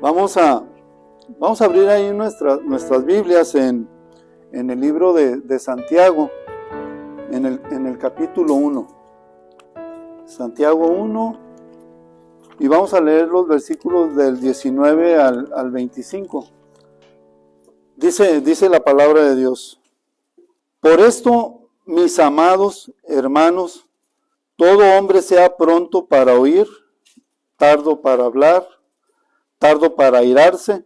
Vamos a abrir ahí nuestras Biblias en el libro de Santiago, en el capítulo 1. Santiago 1, y vamos a leer los versículos del 19 al 25. Dice la palabra de Dios: Por esto, mis amados hermanos, todo hombre sea pronto para oír, tardo para hablar, tardo para airarse,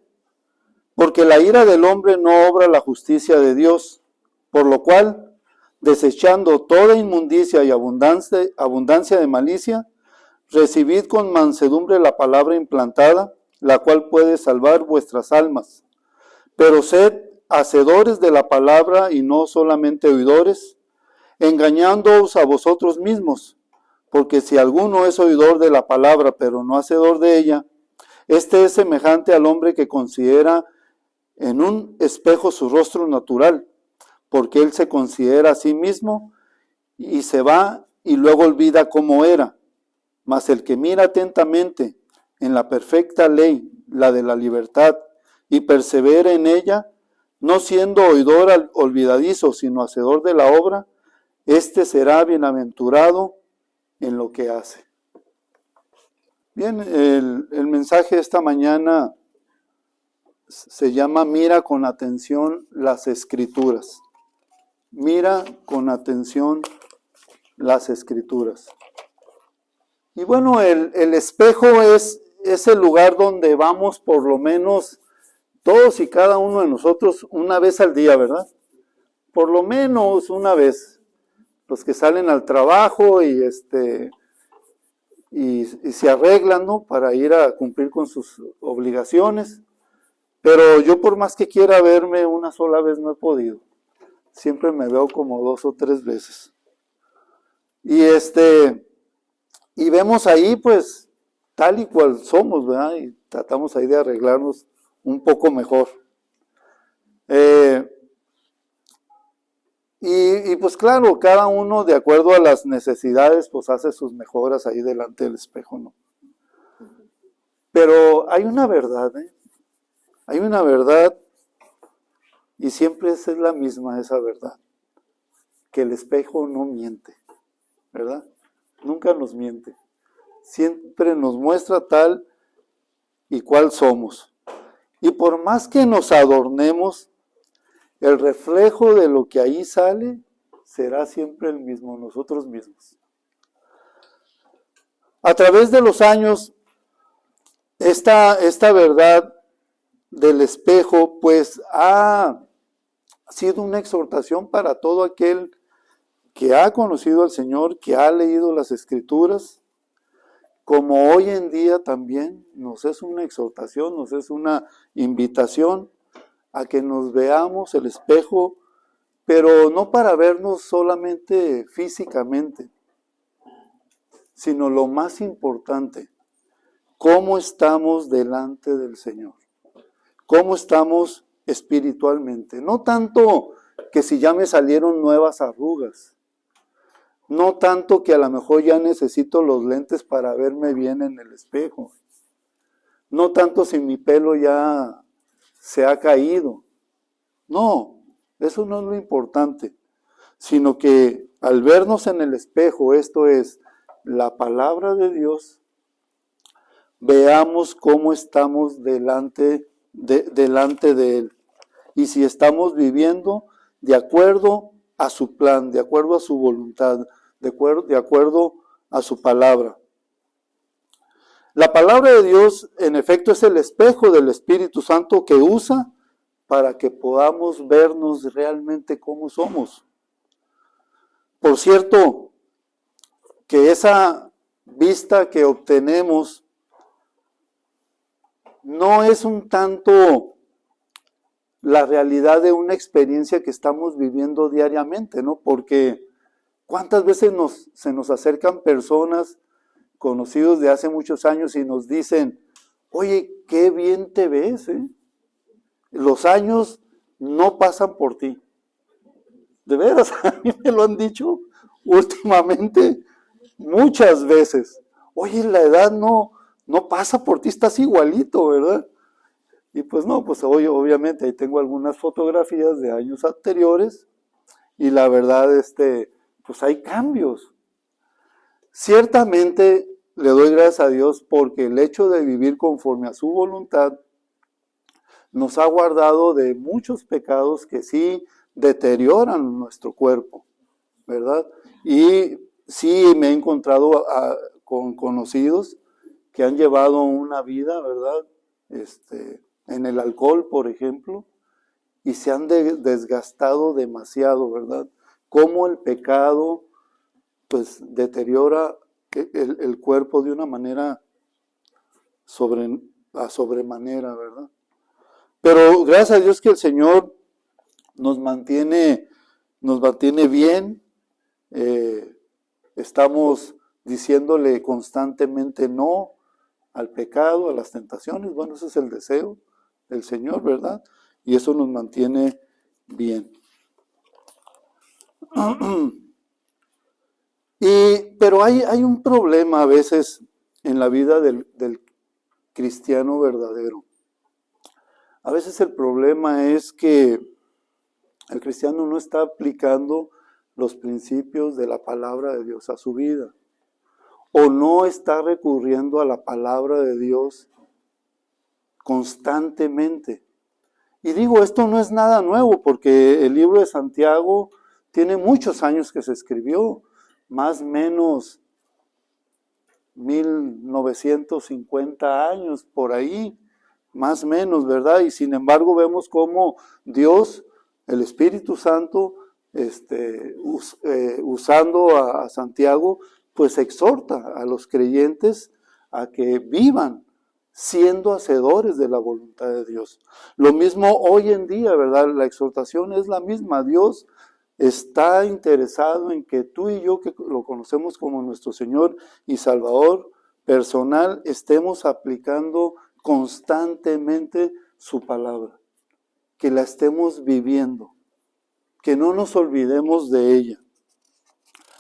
porque la ira del hombre no obra la justicia de Dios, por lo cual, desechando toda inmundicia y abundancia de malicia, recibid con mansedumbre la palabra implantada, la cual puede salvar vuestras almas. Pero sed hacedores de la palabra y no solamente oidores, engañándoos a vosotros mismos, porque si alguno es oidor de la palabra, pero no hacedor de ella, este es semejante al hombre que considera en un espejo su rostro natural, porque él se considera a sí mismo y se va y luego olvida cómo era. Mas el que mira atentamente en la perfecta ley, la de la libertad, y persevera en ella, no siendo oidor olvidadizo, sino hacedor de la obra, éste será bienaventurado en lo que hace. Bien, el mensaje de esta mañana se llama Mira con atención las Escrituras. Mira con atención las Escrituras. Y bueno, el espejo es el lugar donde vamos por lo menos todos y cada uno de nosotros una vez al día, ¿verdad? Por lo menos una vez. Los que salen al trabajo y se arreglan, ¿no?, para ir a cumplir con sus obligaciones. Pero yo, por más que quiera verme una sola vez, no he podido. Siempre me veo como 2 o 3 veces. Y vemos ahí, pues, tal y cual somos, ¿verdad? Y tratamos ahí de arreglarnos un poco mejor. Y pues claro, cada uno de acuerdo a las necesidades, pues hace sus mejoras ahí delante del espejo, ¿no? Pero hay una verdad, ¿eh? Hay una verdad, y siempre es la misma esa verdad, que el espejo no miente, ¿verdad? Nunca nos miente. Siempre nos muestra tal y cual somos. Y por más que nos adornemos, el reflejo de lo que ahí sale será siempre el mismo, nosotros mismos. A través de los años, esta verdad del espejo, pues ha sido una exhortación para todo aquel que ha conocido al Señor, que ha leído las Escrituras, como hoy en día también nos es una exhortación, nos es una invitación a que nos veamos el espejo, pero no para vernos solamente físicamente, sino lo más importante, cómo estamos delante del Señor, cómo estamos espiritualmente. No tanto que si ya me salieron nuevas arrugas, no tanto que a lo mejor ya necesito los lentes para verme bien en el espejo, no tanto si mi pelo ya se ha caído. No, eso no es lo importante, sino que al vernos en el espejo, esto es la palabra de Dios, veamos cómo estamos delante de Él. Y si estamos viviendo de acuerdo a su plan, de acuerdo a su voluntad, de acuerdo a su palabra. La palabra de Dios, en efecto, es el espejo del Espíritu Santo que usa para que podamos vernos realmente como somos. Por cierto, que esa vista que obtenemos no es un tanto la realidad de una experiencia que estamos viviendo diariamente, ¿no? Porque ¿cuántas veces se nos acercan personas conocidos de hace muchos años y nos dicen, oye, qué bien te ves, ¿eh? Los años no pasan por ti. De veras, a mí me lo han dicho últimamente muchas veces. Oye, la edad no pasa por ti, estás igualito, ¿verdad? Y pues no, pues hoy obviamente ahí tengo algunas fotografías de años anteriores y la verdad, pues hay cambios. Ciertamente le doy gracias a Dios porque el hecho de vivir conforme a su voluntad nos ha guardado de muchos pecados que sí deterioran nuestro cuerpo, ¿verdad? Y sí me he encontrado con conocidos que han llevado una vida, ¿verdad? En el alcohol, por ejemplo, y se han desgastado demasiado, ¿verdad? Cómo el pecado, pues, deteriora el cuerpo de una manera sobremanera, ¿verdad? Pero gracias a Dios que el Señor nos mantiene bien. Estamos diciéndole constantemente no al pecado, a las tentaciones. Bueno, ese es el deseo del Señor, ¿verdad? Y eso nos mantiene bien. Pero hay un problema a veces en la vida del cristiano verdadero. A veces el problema es que el cristiano no está aplicando los principios de la palabra de Dios a su vida, o no está recurriendo a la palabra de Dios constantemente. Y digo, esto no es nada nuevo, porque el libro de Santiago tiene muchos años que se escribió, más o menos 1950 años por ahí, más o menos, ¿verdad? Y sin embargo vemos cómo Dios, el Espíritu Santo, usando a Santiago, pues exhorta a los creyentes a que vivan siendo hacedores de la voluntad de Dios. Lo mismo hoy en día, ¿verdad? La exhortación es la misma. Dios está interesado en que tú y yo, que lo conocemos como nuestro Señor y Salvador personal, estemos aplicando constantemente su palabra, que la estemos viviendo, que no nos olvidemos de ella.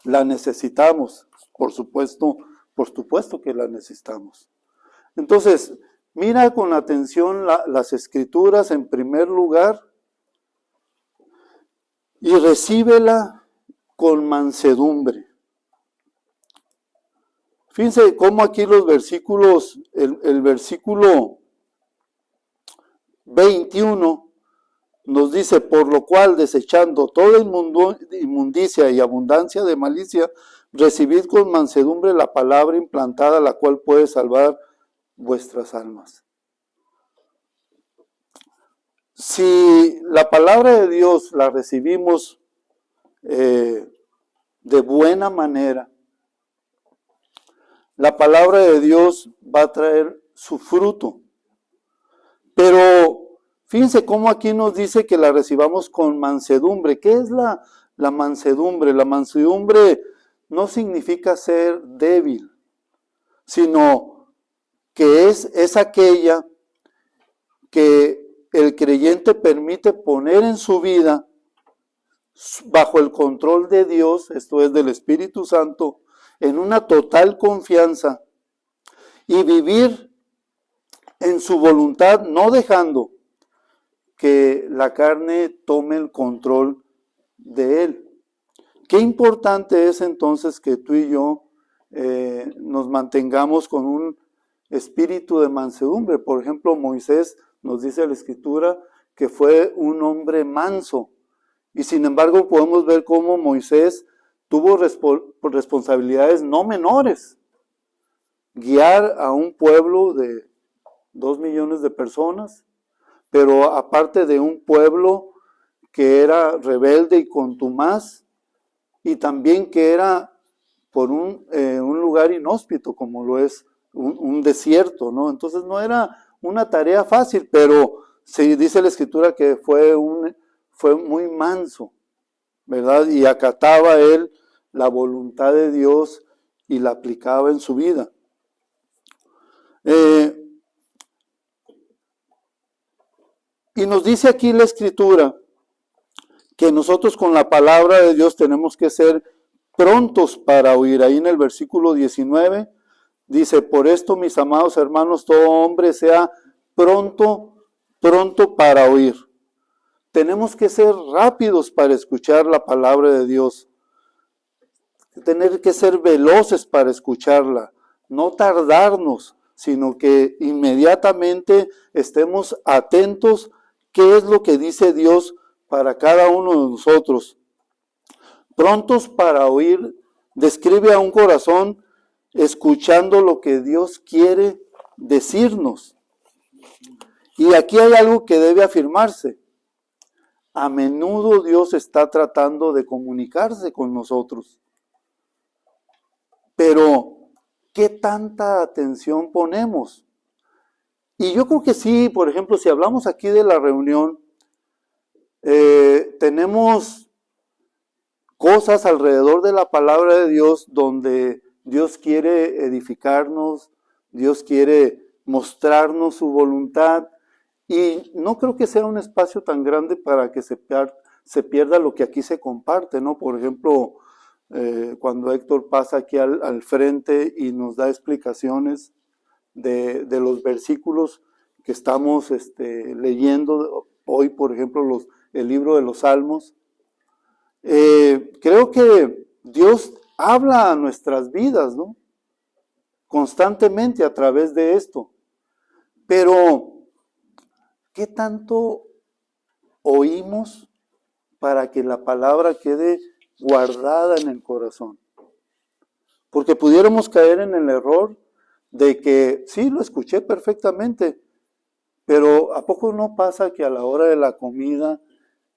La necesitamos, por supuesto que la necesitamos. Entonces, mira con atención las Escrituras en primer lugar y recíbela con mansedumbre. Fíjense cómo aquí los versículos, el versículo 21 nos dice: por lo cual, desechando toda inmundicia y abundancia de malicia, recibid con mansedumbre la palabra implantada, la cual puede salvar vuestras almas. Si la palabra de Dios la recibimos de buena manera, la palabra de Dios va a traer su fruto. Pero fíjense cómo aquí nos dice que la recibamos con mansedumbre. ¿Qué es la mansedumbre? La mansedumbre no significa ser débil, sino que es aquella que el creyente permite poner en su vida bajo el control de Dios, esto es del Espíritu Santo, en una total confianza y vivir en su voluntad, no dejando que la carne tome el control de él. Qué importante es entonces que tú y yo nos mantengamos con un espíritu de mansedumbre. Por ejemplo, Moisés, nos dice la Escritura, que fue un hombre manso. Y sin embargo podemos ver cómo Moisés tuvo responsabilidades no menores. Guiar a un pueblo de 2 millones de personas, pero aparte de un pueblo que era rebelde y contumaz, y también que era por un lugar inhóspito, como lo es un desierto, ¿no? Entonces no era una tarea fácil, pero se dice la Escritura que fue muy manso, ¿verdad? Y acataba él la voluntad de Dios y la aplicaba en su vida. Y nos dice aquí la Escritura que nosotros con la palabra de Dios tenemos que ser prontos para oír. Ahí en el versículo 19 dice: por esto, mis amados hermanos, todo hombre sea pronto pronto para oír. Tenemos que ser rápidos para escuchar la palabra de Dios. Tener que ser veloces para escucharla. No tardarnos, sino que inmediatamente estemos atentos qué es lo que dice Dios para cada uno de nosotros. Prontos para oír, describe a un corazón escuchando lo que Dios quiere decirnos. Y aquí hay algo que debe afirmarse. A menudo Dios está tratando de comunicarse con nosotros. Pero, ¿qué tanta atención ponemos? Y yo creo que sí, por ejemplo, si hablamos aquí de la reunión, tenemos cosas alrededor de la palabra de Dios donde Dios quiere edificarnos, Dios quiere mostrarnos su voluntad, y no creo que sea un espacio tan grande para que se pierda lo que aquí se comparte, ¿no? Por ejemplo, cuando Héctor pasa aquí al frente y nos da explicaciones de los versículos que estamos leyendo hoy, por ejemplo, el libro de los Salmos, creo que Dios habla a nuestras vidas, ¿no? Constantemente a través de esto. Pero, ¿qué tanto oímos para que la palabra quede guardada en el corazón? Porque pudiéramos caer en el error de que sí, lo escuché perfectamente, pero ¿a poco no pasa que a la hora de la comida,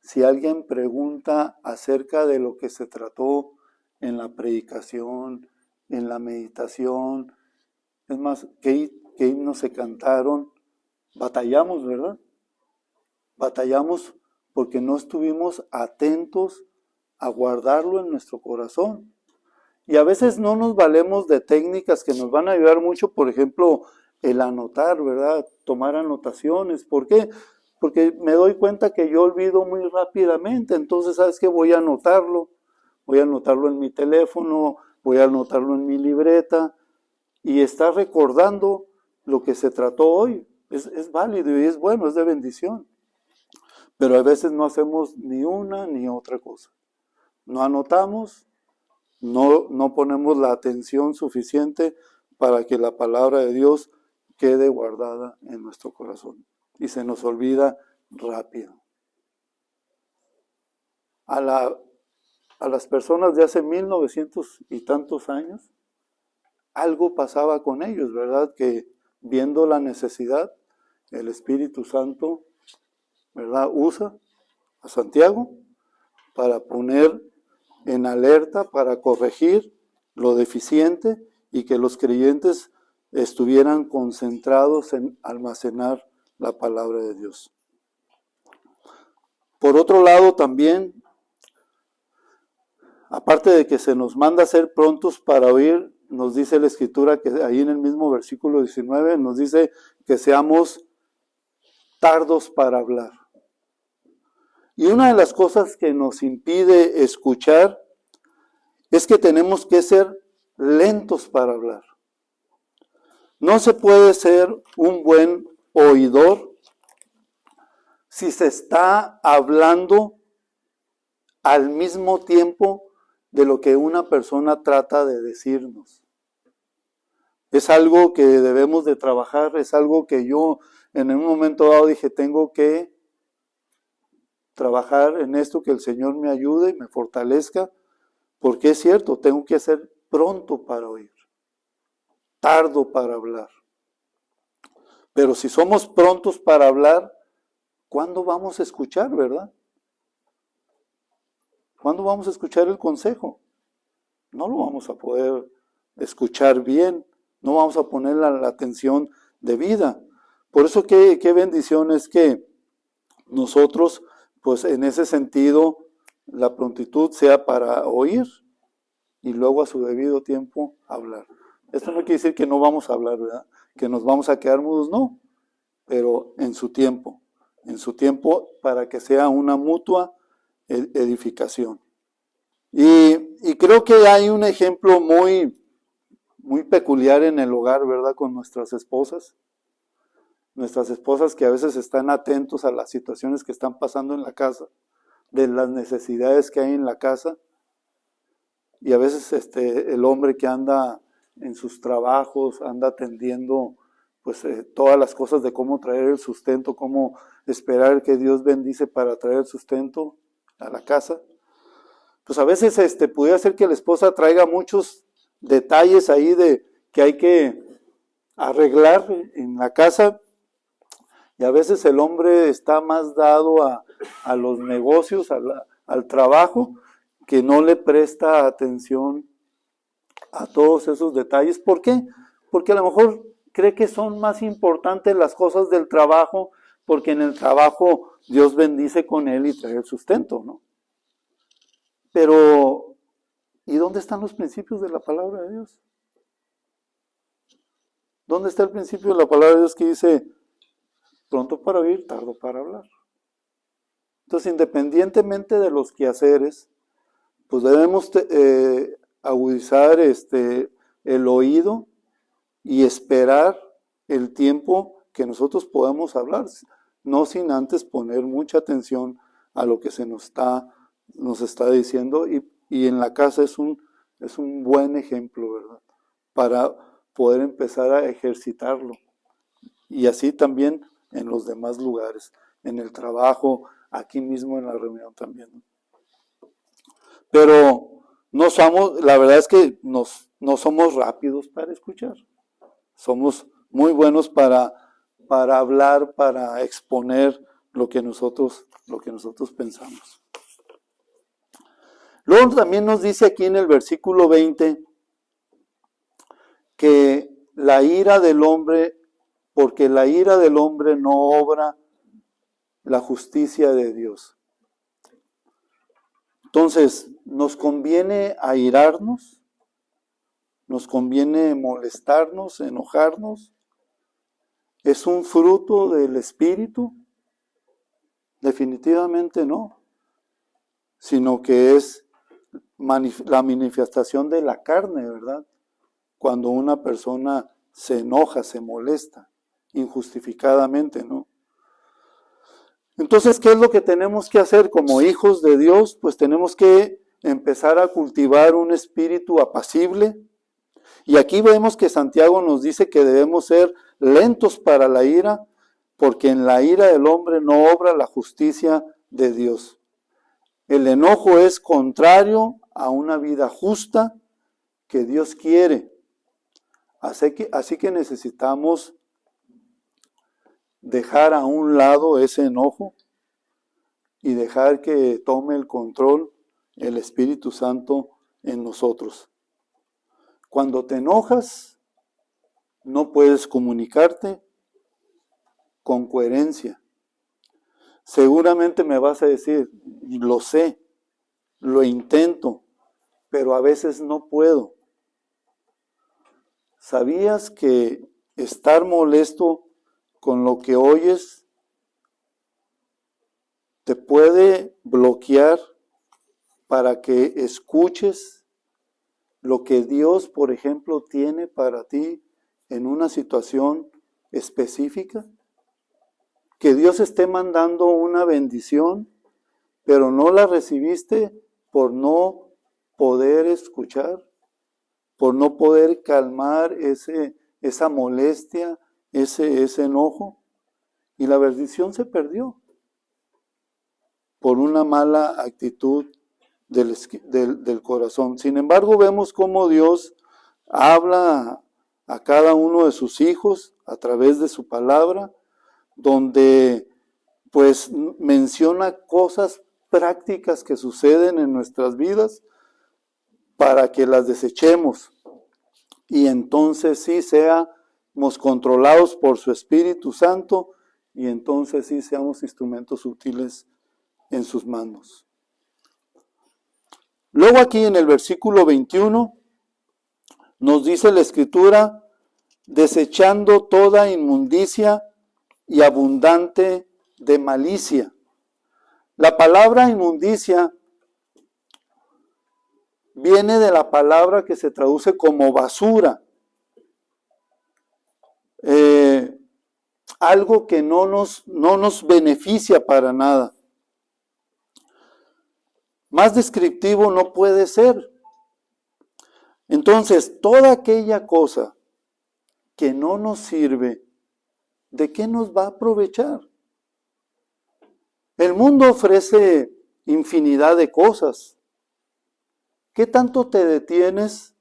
si alguien pregunta acerca de lo que se trató en la predicación, en la meditación, es más, qué himnos se cantaron, batallamos, ¿verdad? Batallamos porque no estuvimos atentos a guardarlo en nuestro corazón. Y a veces no nos valemos de técnicas que nos van a ayudar mucho, por ejemplo, el anotar, ¿verdad? Tomar anotaciones. ¿Por qué? Porque me doy cuenta que yo olvido muy rápidamente. Entonces, ¿sabes qué? Voy a anotarlo. Voy a anotarlo en mi teléfono, voy a anotarlo en mi libreta y estar recordando lo que se trató hoy. Es válido y es bueno, es de bendición. Pero a veces no hacemos ni una ni otra cosa. No anotamos, no ponemos la atención suficiente para que la palabra de Dios quede guardada en nuestro corazón. Y se nos olvida rápido. A las personas de hace 1900 y tantos años, algo pasaba con ellos, ¿verdad? Que viendo la necesidad, el Espíritu Santo, ¿verdad? Usa a Santiago para poner en alerta, para corregir lo deficiente y que los creyentes estuvieran concentrados en almacenar la palabra de Dios. Por otro lado, también, aparte de que se nos manda a ser prontos para oír, nos dice la Escritura que ahí en el mismo versículo 19 nos dice que seamos tardos para hablar. Y una de las cosas que nos impide escuchar es que tenemos que ser lentos para hablar. No se puede ser un buen oidor si se está hablando al mismo tiempo de lo que una persona trata de decirnos. Es algo que debemos de trabajar, es algo que yo en un momento dado dije, tengo que trabajar en esto, que el Señor me ayude y me fortalezca, porque es cierto, tengo que ser pronto para oír, tardo para hablar. Pero si somos prontos para hablar, ¿cuándo vamos a escuchar, verdad? ¿Cuándo vamos a escuchar el consejo? No lo vamos a poder escuchar bien, no vamos a poner la atención debida. Por eso qué bendición es que nosotros, pues en ese sentido, la prontitud sea para oír y luego a su debido tiempo hablar. Esto no quiere decir que no vamos a hablar, ¿verdad? Que nos vamos a quedar mudos, no, pero en su tiempo para que sea una mutua edificación. Y creo que hay un ejemplo muy peculiar en el hogar, ¿verdad? Con nuestras esposas. nuestras esposas que a veces están atentos a las situaciones que están pasando en la casa, de las necesidades que hay en la casa, y a veces el hombre que anda en sus trabajos, anda atendiendo pues todas las cosas de cómo traer el sustento, cómo esperar que Dios bendice para traer el sustento a la casa. Pues a veces pudiera ser que la esposa traiga muchos detalles ahí de que hay que arreglar en la casa, y a veces el hombre está más dado a los negocios, al trabajo, que no le presta atención a todos esos detalles. ¿Por qué? Porque a lo mejor cree que son más importantes las cosas del trabajo, porque en el trabajo Dios bendice con él y trae el sustento, ¿no? Pero, ¿y dónde están los principios de la palabra de Dios? ¿Dónde está el principio de la palabra de Dios que dice, pronto para oír, tardo para hablar? Entonces, independientemente de los quehaceres, pues debemos agudizar el oído y esperar el tiempo que nosotros podamos hablar, no sin antes poner mucha atención a lo que nos está diciendo, y en la casa es un buen ejemplo, ¿verdad? Para poder empezar a ejercitarlo, y así también en los demás lugares, en el trabajo, aquí mismo en la reunión también, ¿no? Pero la verdad es que no somos rápidos para escuchar. Somos muy buenos para hablar, para exponer lo que nosotros pensamos. Luego también nos dice aquí en el versículo 20 que la ira del hombre, porque la ira del hombre no obra la justicia de Dios. Entonces, ¿nos conviene airarnos? ¿Nos conviene molestarnos, enojarnos? ¿Es un fruto del Espíritu? Definitivamente no, sino que es la manifestación de la carne, ¿verdad? Cuando una persona se enoja, se molesta, injustificadamente, ¿no? Entonces, ¿qué es lo que tenemos que hacer como hijos de Dios? Pues tenemos que empezar a cultivar un espíritu apacible. Y aquí vemos que Santiago nos dice que debemos ser lentos para la ira, porque en la ira del hombre no obra la justicia de Dios. El enojo es contrario a una vida justa que Dios quiere. Así que necesitamos dejar a un lado ese enojo y dejar que tome el control el Espíritu Santo en nosotros. Cuando te enojas, no puedes comunicarte con coherencia. Seguramente me vas a decir, lo sé, lo intento, pero a veces no puedo. ¿Sabías que estar molesto con lo que oyes te puede bloquear para que escuches lo que Dios, por ejemplo, tiene para ti en una situación específica? Que Dios esté mandando una bendición, pero no la recibiste por no poder escuchar, por no poder calmar esa molestia, ese enojo, y la bendición se perdió por una mala actitud del corazón. Sin embargo, vemos cómo Dios habla a cada uno de sus hijos a través de su palabra, donde pues menciona cosas prácticas que suceden en nuestras vidas para que las desechemos y entonces sí seamos controlados por su Espíritu Santo y entonces sí seamos instrumentos útiles en sus manos. Luego aquí en el versículo 21 nos dice la Escritura, desechando toda inmundicia y abundante de malicia. La palabra inmundicia viene de la palabra que se traduce como basura. algo que no nos beneficia para nada. Más descriptivo no puede ser. Entonces, toda aquella cosa que no nos sirve, ¿de qué nos va a aprovechar? El mundo ofrece infinidad de cosas. ¿Qué tanto te detienes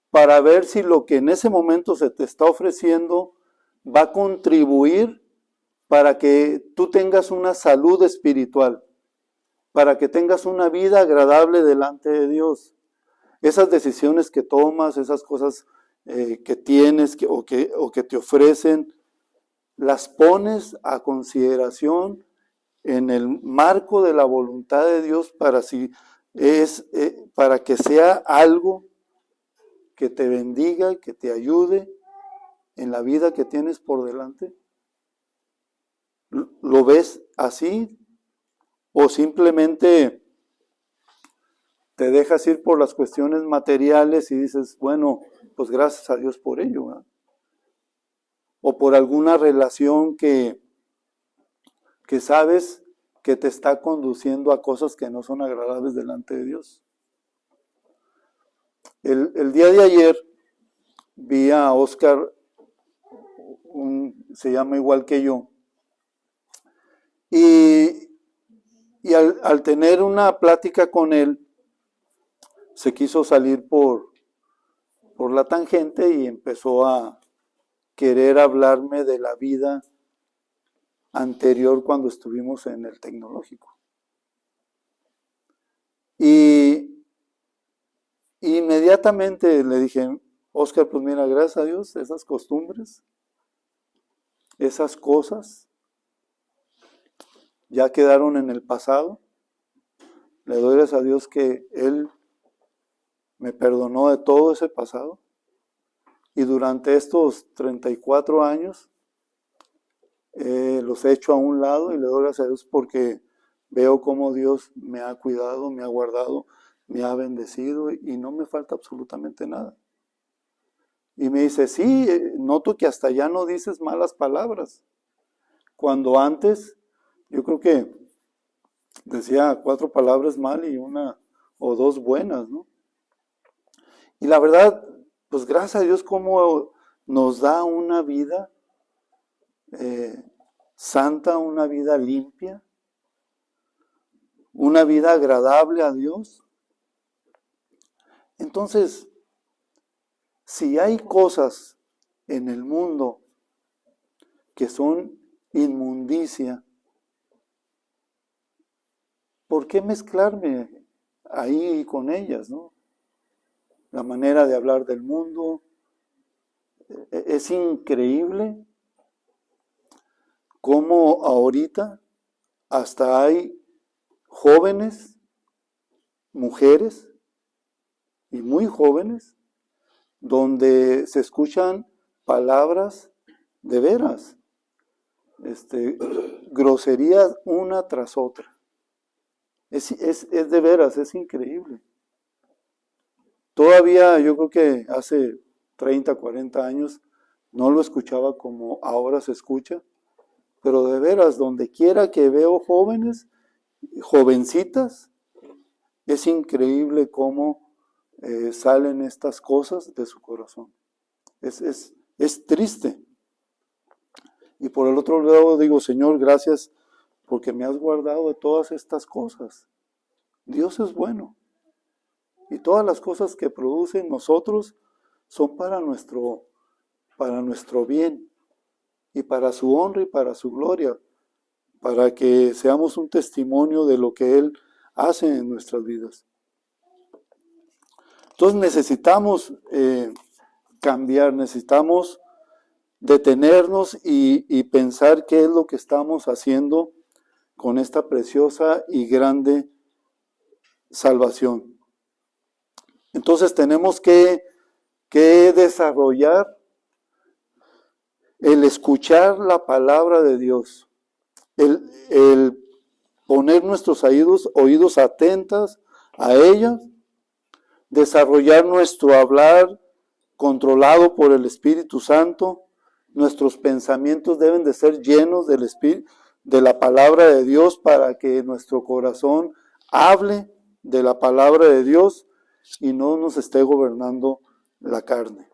para ver si lo que en ese momento se te está ofreciendo va a contribuir para que tú tengas una salud espiritual, para que tengas una vida agradable delante de Dios? Esas decisiones que tomas, esas cosas que tienes o que te ofrecen, las pones a consideración en el marco de la voluntad de Dios para que sea algo que te bendiga, que te ayude en la vida que tienes por delante. ¿Lo ves así? ¿O simplemente te dejas ir por las cuestiones materiales y dices, bueno, pues gracias a Dios por ello, ¿verdad? O por alguna relación que sabes que te está conduciendo a cosas que no son agradables delante de Dios. El día de ayer vi a Oscar, se llama igual que yo, y al tener una plática con él, se quiso salir por la tangente y empezó a querer hablarme de la vida anterior cuando estuvimos en el tecnológico. Y inmediatamente le dije, Oscar, pues mira, gracias a Dios, esas costumbres, esas cosas, ya quedaron en el pasado. Le doy gracias a Dios que Él me perdonó de todo ese pasado. Y durante estos 34 años los he hecho a un lado y le doy gracias a Dios porque veo cómo Dios me ha cuidado, me ha guardado, me ha bendecido y no me falta absolutamente nada. Y me dice, sí, noto que hasta ya no dices malas palabras. Cuando antes, yo creo que decía 4 palabras mal y 1 o 2 buenas, ¿no? Y la verdad, pues gracias a Dios como nos da una vida santa, una vida limpia, una vida agradable a Dios. Entonces, si hay cosas en el mundo que son inmundicia, ¿por qué mezclarme ahí con ellas, no? La manera de hablar del mundo es increíble cómo ahorita hasta hay jóvenes, mujeres y muy jóvenes, donde se escuchan palabras de veras, groserías una tras otra. Es de veras, es increíble. Todavía yo creo que hace 30, 40 años no lo escuchaba como ahora se escucha, pero de veras, donde quiera que veo jóvenes, jovencitas, es increíble cómo salen estas cosas de su corazón. Es triste. Y por el otro lado digo, Señor, gracias porque me has guardado de todas estas cosas. Dios es bueno. Y todas las cosas que producen nosotros son para nuestro bien y para su honra y para su gloria, para que seamos un testimonio de lo que Él hace en nuestras vidas. Entonces necesitamos cambiar, necesitamos detenernos y pensar qué es lo que estamos haciendo con esta preciosa y grande salvación. Entonces tenemos que desarrollar el escuchar la palabra de Dios, el poner nuestros oídos atentos a ella, desarrollar nuestro hablar controlado por el Espíritu Santo Nuestros pensamientos deben de ser llenos del Espíritu, de la palabra de Dios, para que nuestro corazón hable de la palabra de Dios y no nos esté gobernando la carne.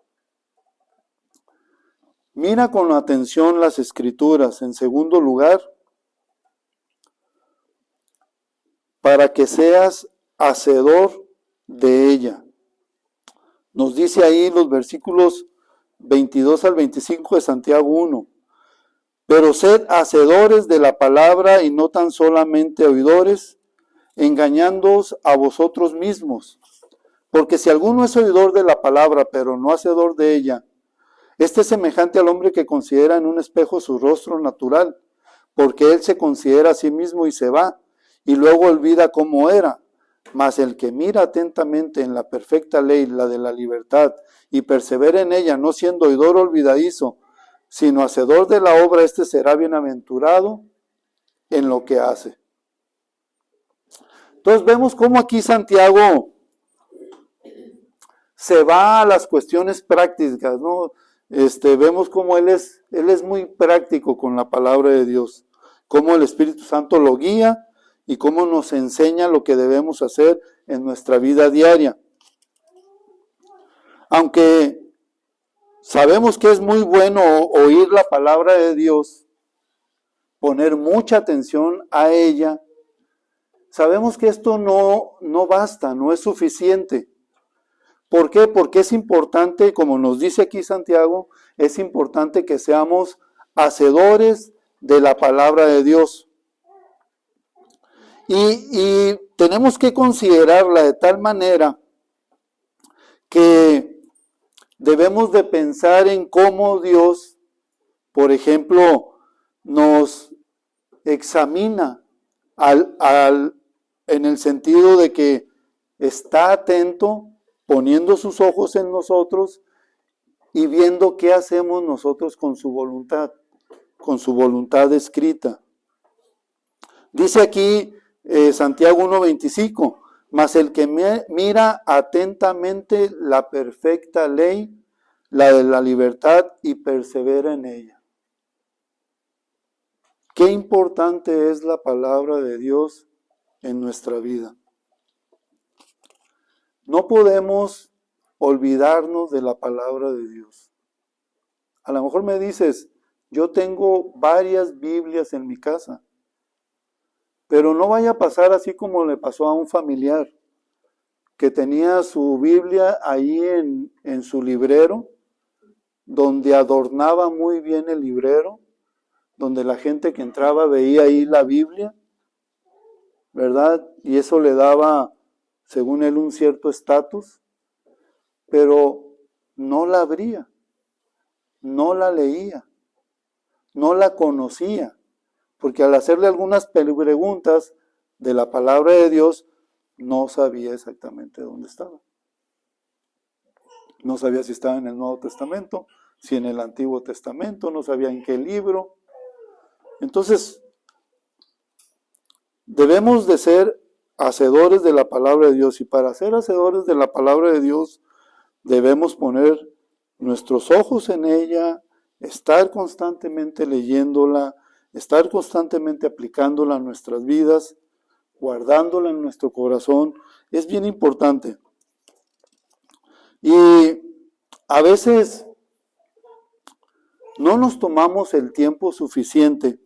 Mira con atención las Escrituras. En segundo lugar, para que seas hacedor de ella. Nos dice ahí los versículos 22 al 25 de Santiago 1. Pero sed hacedores de la palabra y no tan solamente oidores, engañándoos a vosotros mismos. Porque si alguno es oidor de la palabra, pero no hacedor de ella, este es semejante al hombre que considera en un espejo su rostro natural, porque él se considera a sí mismo y se va, y luego olvida cómo era. Mas el que mira atentamente en la perfecta ley, la de la libertad, y persevera en ella, no siendo oidor olvidadizo, sino hacedor de la obra, este será bienaventurado en lo que hace. Entonces vemos cómo aquí Santiago se va a las cuestiones prácticas, ¿no? Vemos cómo él es muy práctico con la palabra de Dios, cómo el Espíritu Santo lo guía y cómo nos enseña lo que debemos hacer en nuestra vida diaria. Aunque sabemos que es muy bueno oír la palabra de Dios, poner mucha atención a ella, sabemos que esto no basta, no es suficiente. ¿Por qué? Porque es importante, como nos dice aquí Santiago, es importante que seamos hacedores de la palabra de Dios. Y tenemos que considerarla de tal manera que debemos de pensar en cómo Dios, por ejemplo, nos examina en el sentido de que está atento, poniendo sus ojos en nosotros y viendo qué hacemos nosotros con su voluntad escrita. Dice aquí Santiago 1:25, mas el que mira atentamente la perfecta ley, la de la libertad, y persevera en ella. Qué importante es la palabra de Dios en nuestra vida. No podemos olvidarnos de la palabra de Dios. A lo mejor me dices, yo tengo varias Biblias en mi casa, pero no vaya a pasar así como le pasó a un familiar que tenía su Biblia ahí en su librero, donde adornaba muy bien el librero, donde la gente que entraba veía ahí la Biblia, ¿verdad? Y eso le daba, según él, un cierto estatus, pero no la abría, no la leía, no la conocía, porque al hacerle algunas preguntas de la palabra de Dios, no sabía exactamente dónde estaba. No sabía si estaba en el Nuevo Testamento, si en el Antiguo Testamento, no sabía en qué libro. Entonces, debemos de ser hacedores de la palabra de Dios, y para ser hacedores de la palabra de Dios, debemos poner nuestros ojos en ella, estar constantemente leyéndola, estar constantemente aplicándola a nuestras vidas, guardándola en nuestro corazón. Es bien importante. Y a veces no nos tomamos el tiempo suficiente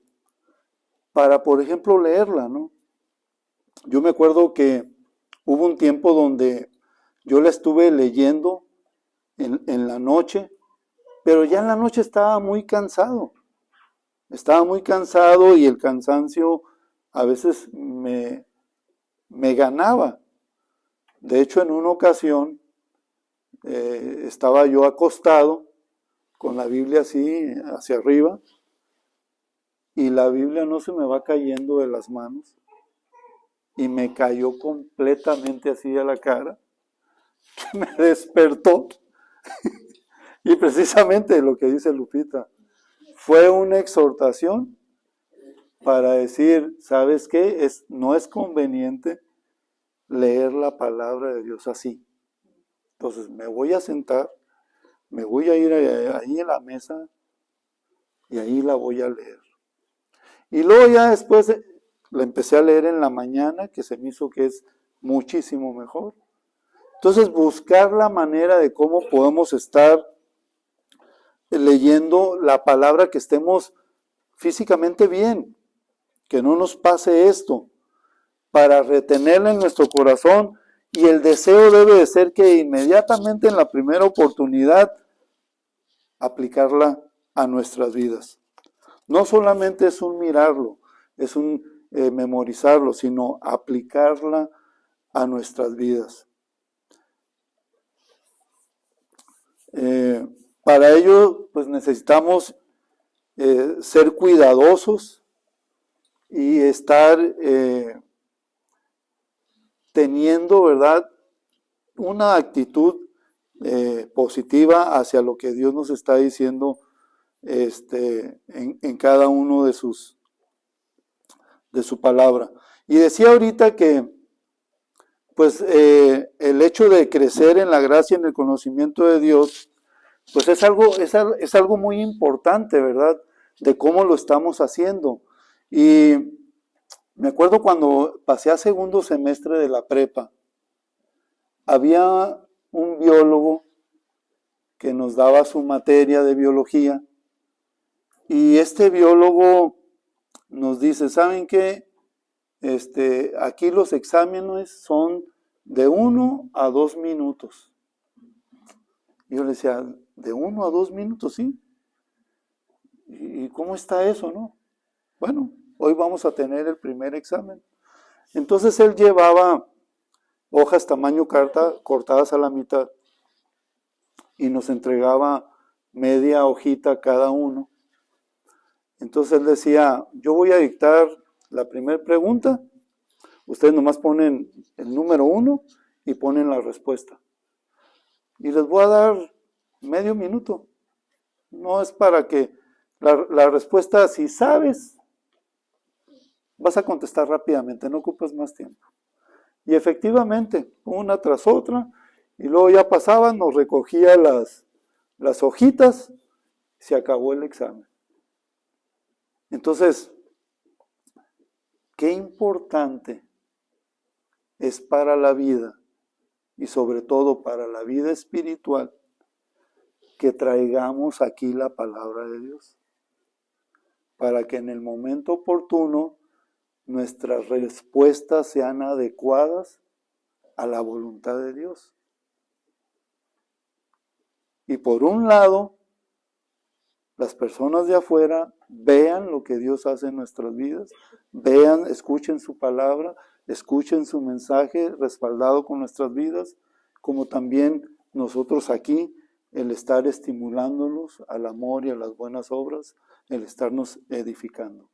para, por ejemplo, leerla, ¿no? Yo me acuerdo que hubo un tiempo donde yo la estuve leyendo en la noche, pero ya en la noche estaba muy cansado. Estaba muy cansado y el cansancio a veces me ganaba. De hecho, en una ocasión estaba yo acostado con la Biblia así hacia arriba y la Biblia no se me va cayendo de las manos y me cayó completamente así a la cara, que me despertó. Y precisamente lo que dice Lupita, fue una exhortación para decir, ¿sabes qué? No es conveniente leer la palabra de Dios así. Entonces me voy a sentar, me voy a ir ahí en la mesa y ahí la voy a leer. Y luego ya después la empecé a leer en la mañana, que se me hizo que es muchísimo mejor. Entonces, buscar la manera de cómo podemos estar leyendo la palabra, que estemos físicamente bien, que no nos pase esto, para retenerla en nuestro corazón. Y el deseo debe de ser que inmediatamente en la primera oportunidad aplicarla a nuestras vidas. No solamente es un mirarlo, es un memorizarlo, sino aplicarla a nuestras vidas. Para ello, pues necesitamos ser cuidadosos y estar teniendo, ¿verdad?, una actitud positiva hacia lo que Dios nos está diciendo en cada uno de su palabra. Y decía ahorita que pues el hecho de crecer en la gracia y en el conocimiento de Dios, pues es algo muy importante, ¿verdad?, de cómo lo estamos haciendo. Y me acuerdo cuando pasé a segundo semestre de la prepa, había un biólogo que nos daba su materia de biología, y este biólogo nos dice, ¿saben qué? Aquí los exámenes son de 1 a 2 minutos. Y yo le decía, ¿de 1 a 2 minutos? Sí. ¿Y cómo está eso, no? Bueno, hoy vamos a tener el primer examen. Entonces él llevaba hojas tamaño carta cortadas a la mitad y nos entregaba media hojita cada uno. Entonces él decía, yo voy a dictar la primera pregunta, ustedes nomás ponen el número 1 y ponen la respuesta. Y les voy a dar medio minuto. No es para que la respuesta, si sabes, vas a contestar rápidamente, no ocupas más tiempo. Y efectivamente, una tras otra, y luego ya pasaban, nos recogía las hojitas, se acabó el examen. Entonces, qué importante es para la vida, y sobre todo para la vida espiritual, que traigamos aquí la palabra de Dios, para que en el momento oportuno nuestras respuestas sean adecuadas a la voluntad de Dios. Y por un lado, las personas de afuera vean lo que Dios hace en nuestras vidas, vean, escuchen su palabra, escuchen su mensaje respaldado con nuestras vidas, como también nosotros aquí, el estar estimulándolos al amor y a las buenas obras, el estarnos edificando.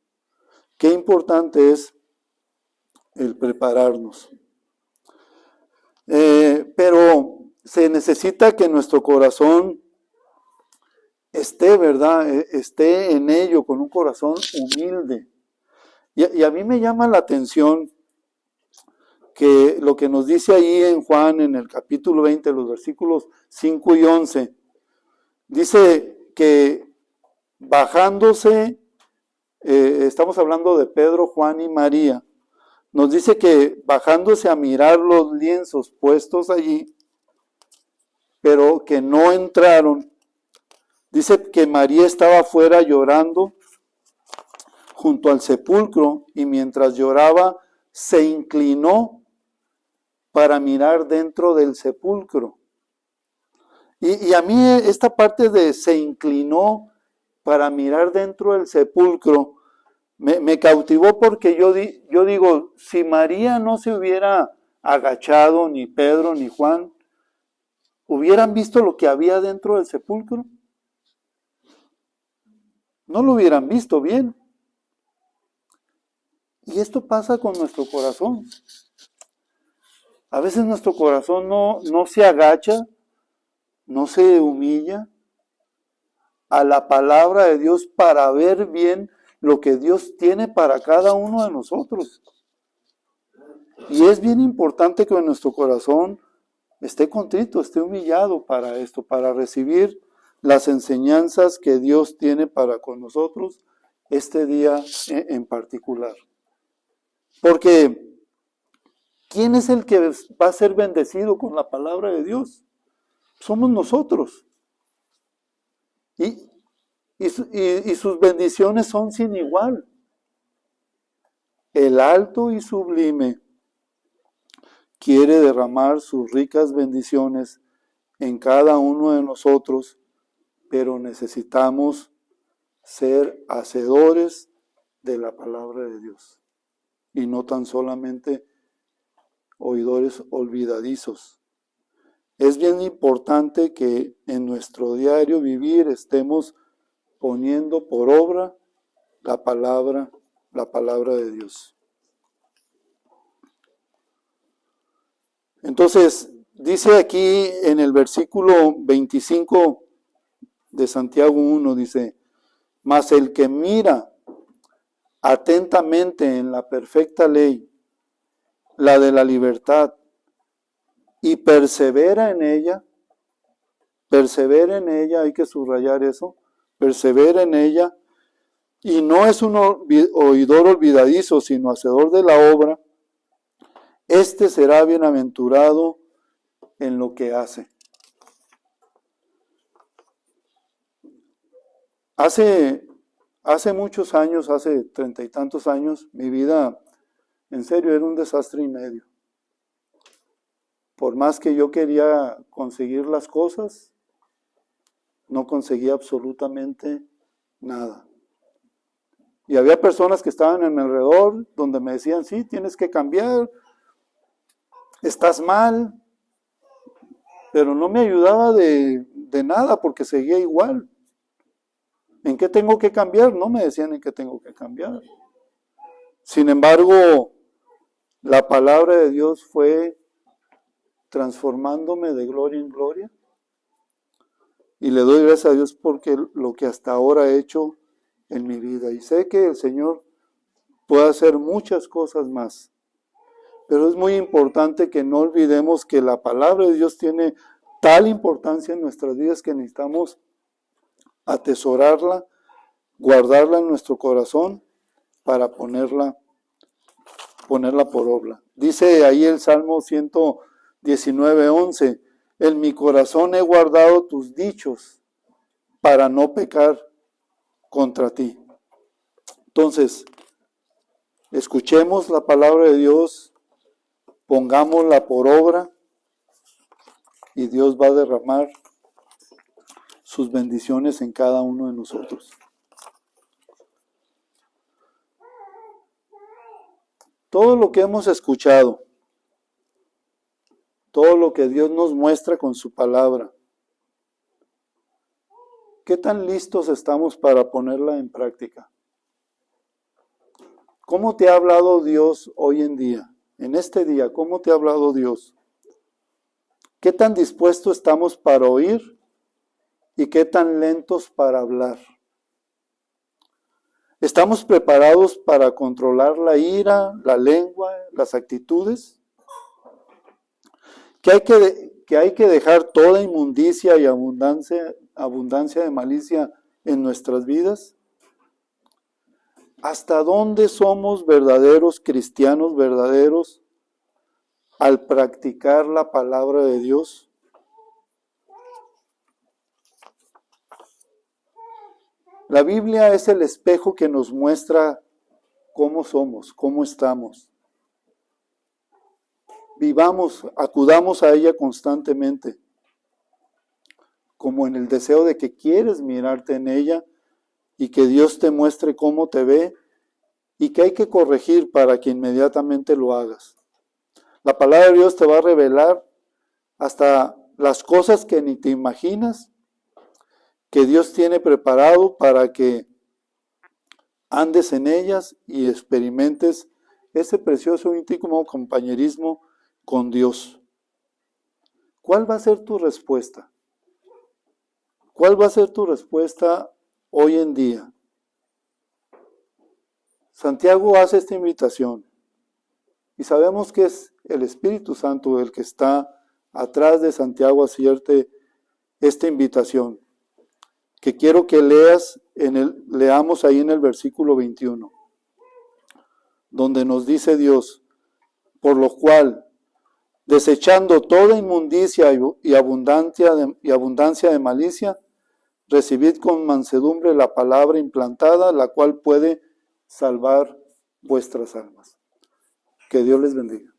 Qué importante es el prepararnos. Pero se necesita que nuestro corazón esté, ¿verdad?, esté en ello con un corazón humilde. Y a mí me llama la atención que lo que nos dice ahí en Juan, en el capítulo 20, los versículos 5 y 11, dice que bajándose, estamos hablando de Pedro, Juan y María, nos dice que bajándose a mirar los lienzos puestos allí, pero que no entraron, dice que María estaba afuera llorando junto al sepulcro, y mientras lloraba se inclinó para mirar dentro del sepulcro. Y a mí esta parte de se inclinó para mirar dentro del sepulcro me cautivó, porque yo digo, si María no se hubiera agachado, ni Pedro ni Juan, ¿hubieran visto lo que había dentro del sepulcro? No lo hubieran visto bien. Y esto pasa con nuestro corazón. A veces nuestro corazón no se agacha, no se humilla a la palabra de Dios para ver bien lo que Dios tiene para cada uno de nosotros. Y es bien importante que nuestro corazón esté contrito, esté humillado para esto, para recibir las enseñanzas que Dios tiene para con nosotros este día en particular. Porque ¿quién es el que va a ser bendecido con la palabra de Dios? Somos nosotros. Y sus bendiciones son sin igual. El alto y sublime quiere derramar sus ricas bendiciones en cada uno de nosotros, pero necesitamos ser hacedores de la palabra de Dios y no tan solamente oidores olvidadizos. Es bien importante que en nuestro diario vivir estemos poniendo por obra la palabra de Dios. Entonces, dice aquí en el versículo 25 de Santiago 1, dice, mas el que mira atentamente en la perfecta ley, la de la libertad, y persevera en ella, hay que subrayar eso, persevera en ella, y no es un oidor olvidadizo, sino hacedor de la obra, este será bienaventurado en lo que hace. Hace muchos años, hace 30 y tantos años, mi vida en serio era un desastre y medio. Por más que yo quería conseguir las cosas, no conseguía absolutamente nada. Y había personas que estaban a mi alrededor donde me decían, sí, tienes que cambiar, estás mal, pero no me ayudaba de nada porque seguía igual. ¿En qué tengo que cambiar? No me decían en qué tengo que cambiar. Sin embargo, la palabra de Dios fue transformándome de gloria en gloria. Y le doy gracias a Dios porque lo que hasta ahora he hecho en mi vida. Y sé que el Señor puede hacer muchas cosas más. Pero es muy importante que no olvidemos que la palabra de Dios tiene tal importancia en nuestras vidas que necesitamos atesorarla, guardarla en nuestro corazón para ponerla por obra. Dice ahí el Salmo 119:11, en mi corazón he guardado tus dichos para no pecar contra ti. Entonces, escuchemos la palabra de Dios, pongámosla por obra y Dios va a derramar sus bendiciones en cada uno de nosotros. Todo lo que hemos escuchado, todo lo que Dios nos muestra con su palabra, ¿qué tan listos estamos para ponerla en práctica? ¿Cómo te ha hablado Dios hoy en día? En este día, ¿cómo te ha hablado Dios? ¿Qué tan dispuestos estamos para oír y qué tan lentos para hablar? ¿Estamos preparados para controlar la ira, la lengua, las actitudes? Que hay que dejar toda inmundicia y abundancia de malicia en nuestras vidas. ¿Hasta dónde somos verdaderos cristianos verdaderos al practicar la palabra de Dios? La Biblia es el espejo que nos muestra cómo somos, cómo estamos. Vivamos, acudamos a ella constantemente, como en el deseo de que quieres mirarte en ella y que Dios te muestre cómo te ve y que hay que corregir para que inmediatamente lo hagas. La palabra de Dios te va a revelar hasta las cosas que ni te imaginas que Dios tiene preparado para que andes en ellas y experimentes ese precioso íntimo compañerismo con Dios. ¿Cuál va a ser tu respuesta? ¿Cuál va a ser tu respuesta hoy en día? Santiago hace esta invitación y sabemos que es el Espíritu Santo el que está atrás de Santiago a hacerte esta invitación. que quiero que leamos ahí en el versículo 21, donde nos dice Dios, por lo cual, desechando toda inmundicia y abundancia de malicia, recibid con mansedumbre la palabra implantada, la cual puede salvar vuestras almas. Que Dios les bendiga.